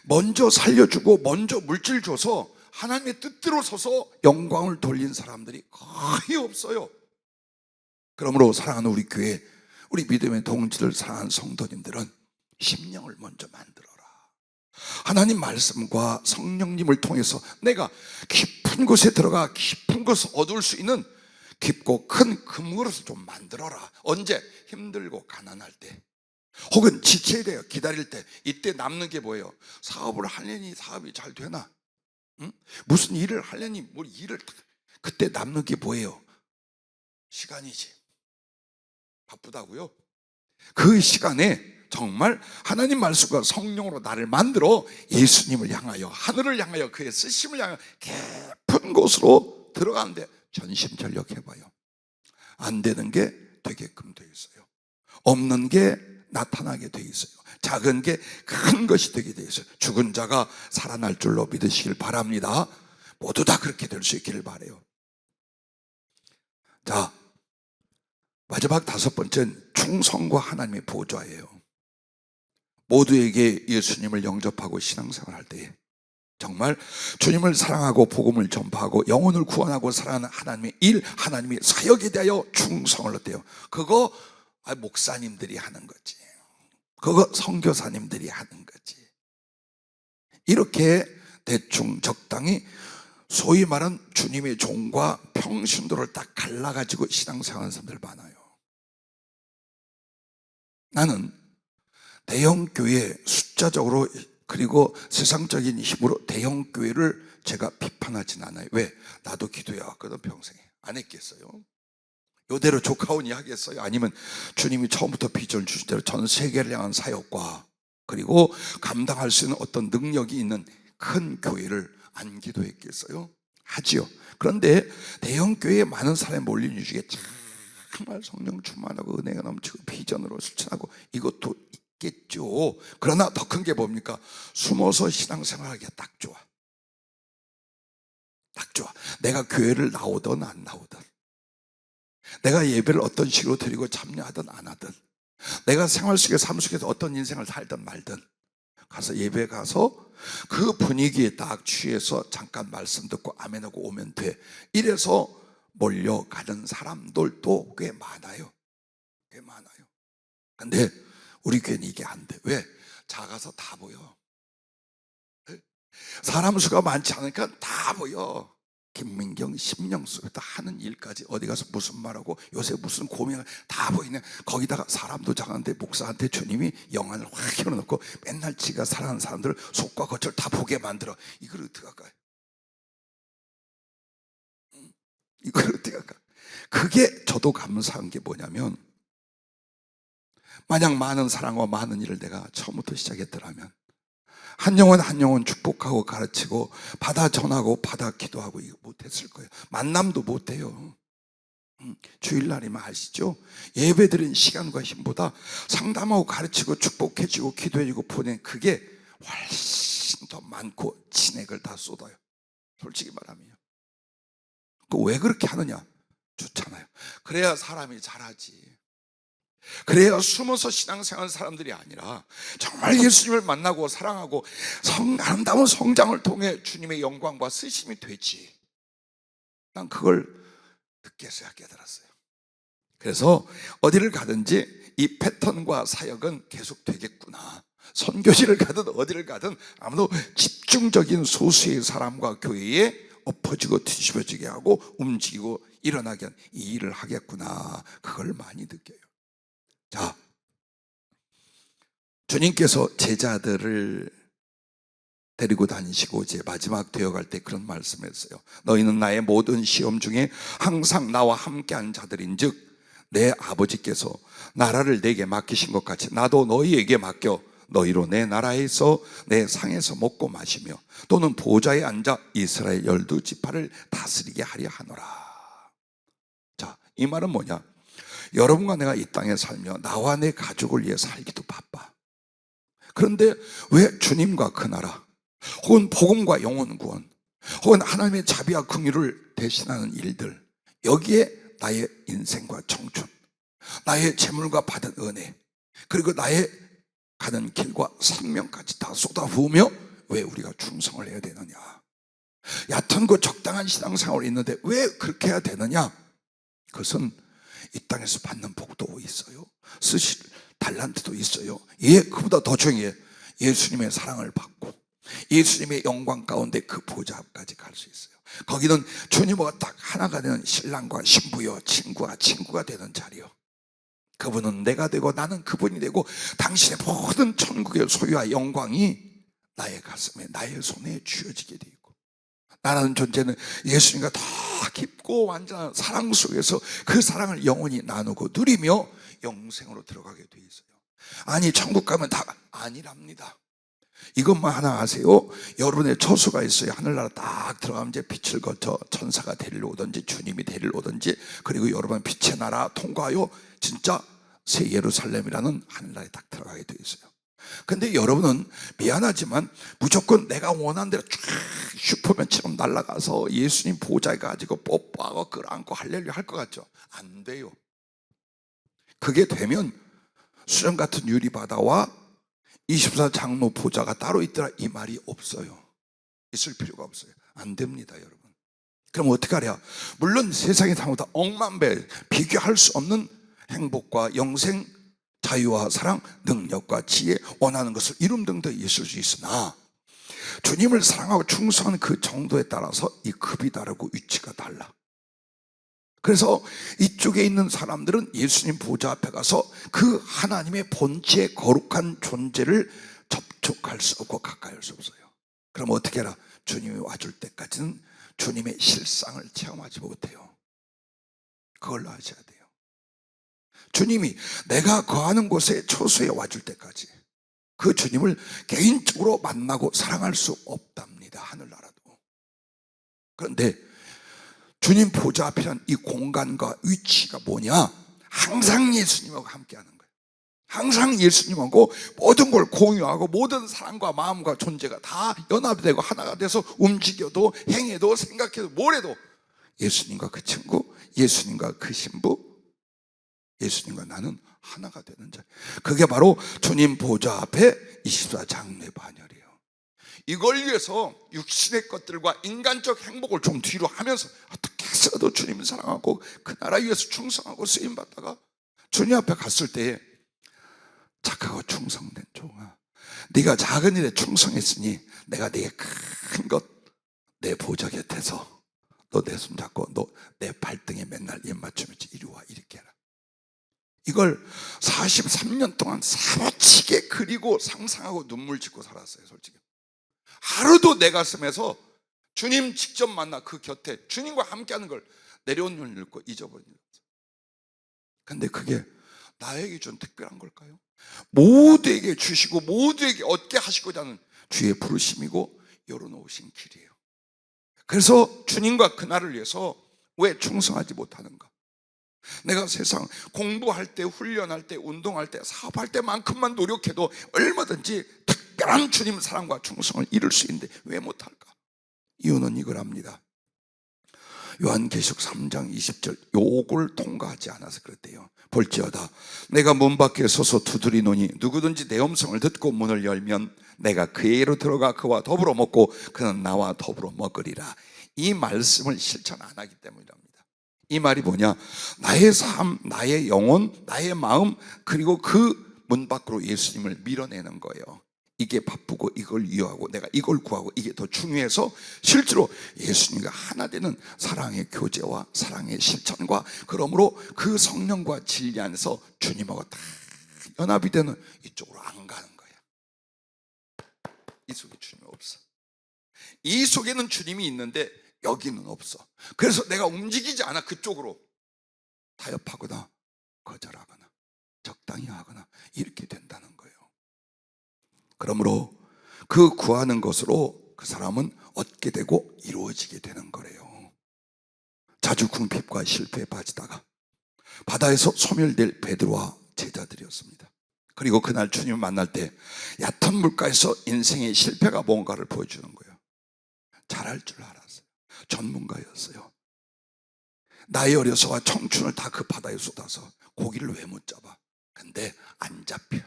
먼저 살려주고 먼저 물질 줘서 하나님의 뜻대로 서서 영광을 돌린 사람들이 거의 없어요. 그러므로 사랑하는 우리 교회, 우리 믿음의 동지들, 사랑하는 성도님들은 심령을 먼저 만들어라. 하나님 말씀과 성령님을 통해서 내가 깊은 곳에 들어가 깊은 것을 얻을 수 있는 깊고 큰 그물을 좀 만들어라. 언제? 힘들고 가난할 때, 혹은 지쳐야 돼요. 기다릴 때. 이때 남는 게 뭐예요? 사업을 하려니 사업이 잘 되나? 응? 무슨 일을 하려니 뭘 일을, 그때 남는 게 뭐예요? 시간이지. 바쁘다고요? 그 시간에 정말 하나님 말씀과 성령으로 나를 만들어 예수님을 향하여, 하늘을 향하여, 그의 쓰심을 향하여 깊은 곳으로 들어가는데 전심전력 해봐요. 안 되는 게 되게끔 돼 있어요. 없는 게 나타나게 돼 있어요. 작은 게 큰 것이 되게 돼 있어요. 죽은 자가 살아날 줄로 믿으시길 바랍니다. 모두 다 그렇게 될 수 있기를 바라요. 자, 마지막 다섯 번째는 충성과 하나님의 보좌예요. 모두에게 예수님을 영접하고 신앙생활할 때 정말 주님을 사랑하고 복음을 전파하고 영혼을 구원하고 사랑하는 하나님의 일, 하나님의 사역에 대하여 충성을 얻대요. 그거 목사님들이 하는 거지. 그거 선교사님들이 하는 거지. 이렇게 대충 적당히 소위 말하는 주님의 종과 평신도를 딱 갈라가지고 신앙생활하는 사람들 많아요. 나는 대형교회 숫자적으로 그리고 세상적인 힘으로 대형교회를 제가 비판하진 않아요. 왜? 나도 기도해왔거든. 평생에 안 했겠어요? 요대로 조카원이 하겠어요? 아니면 주님이 처음부터 비전을 주신 대로 전 세계를 향한 사역과 그리고 감당할 수 있는 어떤 능력이 있는 큰 교회를 안 기도했겠어요? 하지요. 그런데 대형교회에 많은 사람이 몰린 이유 중에 정말 성령 충만하고 은혜가 넘치고 비전으로 실천하고 이것도 있겠죠. 그러나 더 큰 게 뭡니까? 숨어서 신앙생활하기가 딱 좋아. 딱 좋아. 내가 교회를 나오든 안 나오든, 내가 예배를 어떤 식으로 드리고 참여하든 안 하든, 내가 생활 속에 삶 속에서 어떤 인생을 살든 말든, 가서 예배 가서 그 분위기에 딱 취해서 잠깐 말씀 듣고 아멘하고 오면 돼. 이래서 몰려가는 사람들도 꽤 많아요. 꽤 많아요. 근데 우리 교회는 이게 안 돼. 왜? 작아서 다 보여. 사람 수가 많지 않으니까 다 보여. 김민경, 심령수부터 하는 일까지 어디 가서 무슨 말하고 요새 무슨 고민을 다 보이네. 거기다가 사람도 작은데 목사한테 주님이 영안을 확 열어놓고 맨날 지가 사랑하는 사람들을 속과 겉을 다 보게 만들어. 이걸 어떻게 할까요? 이걸 어떻게 할까? 그게 저도 감사한 게 뭐냐면, 만약 많은 사랑과 많은 일을 내가 처음부터 시작했더라면 한 영혼 한 영혼 축복하고 가르치고 받아 전하고 받아 기도하고 이거 못했을 거예요. 만남도 못해요. 주일날이면 아시죠? 예배드린 시간과 힘보다 상담하고 가르치고 축복해주고 기도해주고 보낸 그게 훨씬 더 많고 진액을 다 쏟아요. 솔직히 말하면. 왜 그렇게 하느냐? 좋잖아요. 그래야 사람이 잘하지. 그래야 숨어서 신앙생활하는 사람들이 아니라 정말 예수님을 만나고 사랑하고 아름다운 성장을 통해 주님의 영광과 쓰심이 되지. 난 그걸 듣게서야 깨달았어요. 그래서 어디를 가든지 이 패턴과 사역은 계속 되겠구나. 선교지를 가든 어디를 가든 아무도 집중적인 소수의 사람과 교회에 엎어지고 뒤집어지게 하고 움직이고 일어나게 한 이 일을 하겠구나. 그걸 많이 느껴요. 자, 주님께서 제자들을 데리고 다니시고 이제 마지막 되어갈 때 그런 말씀했어요. 너희는 나의 모든 시험 중에 항상 나와 함께한 자들인즉 내 아버지께서 나라를 내게 맡기신 것 같이 나도 너희에게 맡겨 너희로 내 나라에서 내 상에서 먹고 마시며 또는 보좌에 앉아 이스라엘 12지파를 다스리게 하려 하노라. 자, 이 말은 뭐냐? 여러분과 내가 이 땅에 살며 나와 내 가족을 위해 살기도 바빠. 그런데 왜 주님과 그 나라, 혹은 복음과 영혼 구원, 혹은 하나님의 자비와 긍휼을 대신하는 일들, 여기에 나의 인생과 청춘, 나의 재물과 받은 은혜, 그리고 나의 가는 길과 생명까지 다 쏟아부으며 왜 우리가 충성을 해야 되느냐? 얕은 그 적당한 신앙생활이 있는데 왜 그렇게 해야 되느냐? 그것은 이 땅에서 받는 복도 있어요. 쓰실 달란트도 있어요. 그보다 더 중요해. 예수님의 사랑을 받고 예수님의 영광 가운데 그 보좌 앞까지 갈 수 있어요. 거기는 주님과 딱 하나가 되는 신랑과 신부요, 친구가 되는 자리요. 그분은 내가 되고 나는 그분이 되고 당신의 모든 천국의 소유와 영광이 나의 가슴에, 나의 손에 쥐어지게 되어 있고, 나라는 존재는 예수님과 더 깊고 완전한 사랑 속에서 그 사랑을 영원히 나누고 누리며 영생으로 들어가게 되어 있어요. 아니, 천국 가면 다 아니랍니다. 이것만 하나 아세요? 여러분의 처소가 있어요. 하늘나라 딱 들어가면 이제 빛을 거쳐 천사가 데리러 오든지 주님이 데리러 오든지, 그리고 여러분 빛의 나라 통과하여 진짜 새 예루살렘이라는 하늘나라에 딱 들어가게 되어 있어요. 근데 여러분은 미안하지만 무조건 내가 원하는 대로 쫙 슈퍼맨처럼 날아가서 예수님 보좌에 가지고 뽀뽀하고 끌어안고 할렐루야 할 것 같죠? 안 돼요. 그게 되면 수정 같은 유리바다와 24 장로 보좌가 따로 있더라 이 말이 없어요. 있을 필요가 없어요. 안 됩니다, 여러분. 그럼 어떻게 하랴? 물론 세상의 사람보다 억만배 비교할 수 없는 행복과 영생, 자유와 사랑, 능력과 지혜, 원하는 것을 이름등등 있을 수 있으나 주님을 사랑하고 충성하는 그 정도에 따라서 이 급이 다르고 위치가 달라. 그래서 이쪽에 있는 사람들은 예수님 보좌 앞에 가서 그 하나님의 본체의 거룩한 존재를 접촉할 수 없고 가까이 할 수 없어요. 그럼 어떻게 해라? 주님이 와줄 때까지는 주님의 실상을 체험하지 못해요. 그걸로 하셔야 돼요. 주님이 내가 거하는 곳에 처소에 와줄 때까지 그 주님을 개인적으로 만나고 사랑할 수 없답니다, 하늘나라도. 그런데 주님 보좌 앞이란 이 공간과 위치가 뭐냐? 항상 예수님하고 함께하는 거예요. 항상 예수님하고 모든 걸 공유하고 모든 사랑과 마음과 존재가 다 연합이 되고 하나가 돼서 움직여도 행해도 생각해도 뭘 해도 예수님과 그 친구, 예수님과 그 신부, 예수님과 나는 하나가 되는 자. 그게 바로 주님 보좌 앞에 24 장로의 반열이에요. 이걸 위해서 육신의 것들과 인간적 행복을 좀 뒤로 하면서 어떻게 해서도 주님을 사랑하고 그 나라 위해서 충성하고 쓰임받다가 주님 앞에 갔을 때 착하고 충성된 종아, 네가 작은 일에 충성했으니 내가 네게 큰 것 내 보좌 곁에서 너 내 손 잡고 너 내 발등에 맨날 입 맞추면서 이리 와, 이렇게 해라. 이걸 43년 동안 사무치게 그리고 상상하고 눈물 짓고 살았어요. 솔직히 하루도 내 가슴에서 주님 직접 만나 그 곁에 주님과 함께하는 걸 내려온 줄 읽고 잊어버린 일 없어요. 근데 그게 나에게 준 특별한 걸까요? 모두에게 주시고 모두에게 얻게 하시고자 하는 주의 부르심이고 열어놓으신 길이에요. 그래서 주님과 그날을 위해서 왜 충성하지 못하는가? 내가 세상 공부할 때, 훈련할 때, 운동할 때, 사업할 때만큼만 노력해도 얼마든지 특별한 주님 사랑과 충성을 이룰 수 있는데 왜 못할까? 이유는 이걸 압니다. 요한계시록 3장 20절, 요걸 통과하지 않아서 그랬대요. 볼지어다 내가 문 밖에 서서 두드리노니 누구든지 내 음성을 듣고 문을 열면 내가 그에게로 들어가 그와 더불어 먹고 그는 나와 더불어 먹으리라. 이 말씀을 실천 안 하기 때문이랍니다. 이 말이 뭐냐? 나의 삶, 나의 영혼, 나의 마음, 그리고 그 문 밖으로 예수님을 밀어내는 거예요. 이게 바쁘고 이걸 이어하고 내가 이걸 구하고 이게 더 중요해서 실제로 예수님과 하나 되는 사랑의 교제와 사랑의 실천과 그러므로 그 성령과 진리 안에서 주님하고 다 연합이 되는 이쪽으로 안 가는 거예요. 이 속에 주님이 없어. 이 속에는 주님이 있는데 여기는 없어. 그래서 내가 움직이지 않아. 그쪽으로 타협하거나 거절하거나 적당히 하거나 이렇게 된다는 거예요. 그러므로 그 구하는 것으로 그 사람은 얻게 되고 이루어지게 되는 거래요. 자주 궁핍과 실패에 빠지다가 바다에서 소멸될 베드로와 제자들이었습니다. 그리고 그날 주님을 만날 때 얕은 물가에서 인생의 실패가 뭔가를 보여주는 거예요. 잘할 줄 알았어요. 전문가였어요. 나이 어려서와 청춘을 다 그 바다에 쏟아서 고기를 왜 못 잡아? 근데 안 잡혀.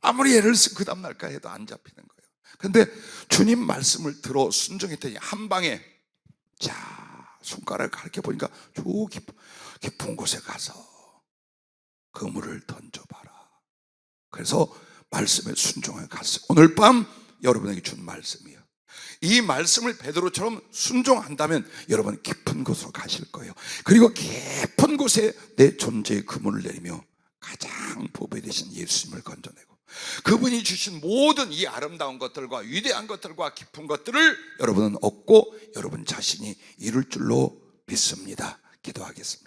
아무리 애를 쓰고 그 다음날까 해도 안 잡히는 거예요. 근데 주님 말씀을 들어 순종했더니 한 방에 자 손가락을 가르쳐 보니까 저 깊은 곳에 가서 그물을 던져봐라. 그래서 말씀에 순종해 갔어요. 오늘 밤 여러분에게 준 말씀이에요. 이 말씀을 베드로처럼 순종한다면 여러분 깊은 곳으로 가실 거예요. 그리고 깊은 곳에 내 존재의 그물을 내리며 가장 보배되신 예수님을 건져내고 그분이 주신 모든 이 아름다운 것들과 위대한 것들과 깊은 것들을 여러분은 얻고 여러분 자신이 이룰 줄로 믿습니다. 기도하겠습니다.